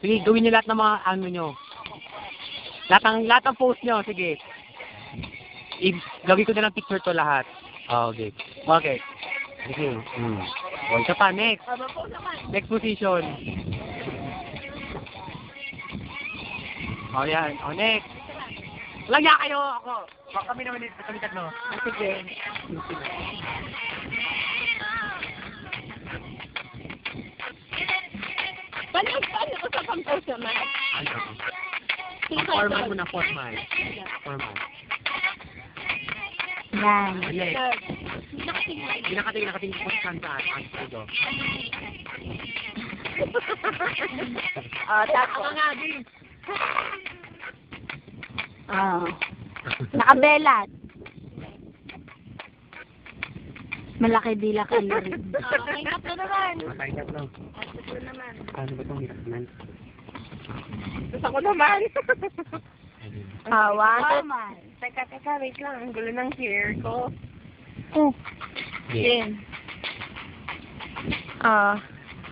Sige, gawin niyo lahat ng mga ano nyo. Lahat ng post nyo, sige. Gawin ko na ng picture to lahat. Okay. Okay. Sige. O, isa pa, next. Next position. O, yan. O, next. Walang niya kayo, ako. Kami naman dito, kami tatlo. Sige. Paano ko sa pang-post naman? Ano? Formal muna, formal. Formal. Yan. Next. Nakatingin po saan saan. Ito. Tapos nga, din. Nakabelat. Malaki dila ka rin. May tatlo naman. Matay ka lang. Tatlo naman. Paano ba itong hirapnan? Gusto ko naman. One. Teka, wait lang. Ang gulo ng hair ko. Yeah. Din.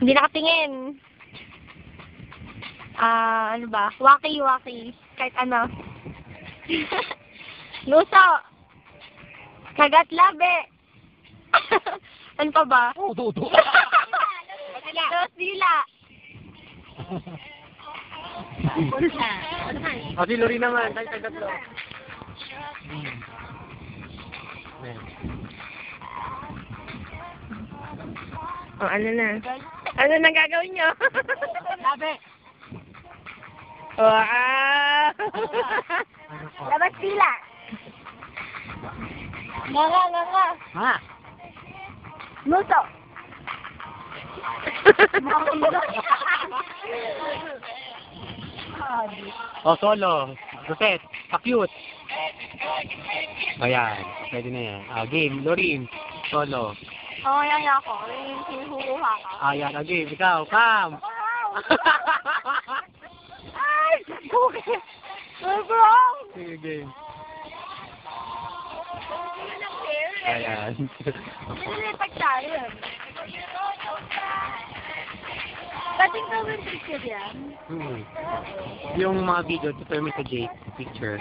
Hindi nakatingin. Ano ba? Waki. Kahit ano. Luso. Kagat labi. Ano pa ba? Tuto. Dos dila. O, si Lori naman. Tayo tatlo. Ano na? Ano na gagawin nyo? Labi! Wow! Labas dila. Nga. Ha? Luso. O, solo. Rosette. Pa-cute. Ayan. Pwede na yan. Game. Lorin. Solo. Yan ako. Yung sinuhuha ka. Ayan. Game. Ikaw. Come. Ay! Okay. Wrong! Sige, game. Ayan. Nilipag tayo. Dating gawin picture yan. Yung mga video, tutor mo sa Jake picture.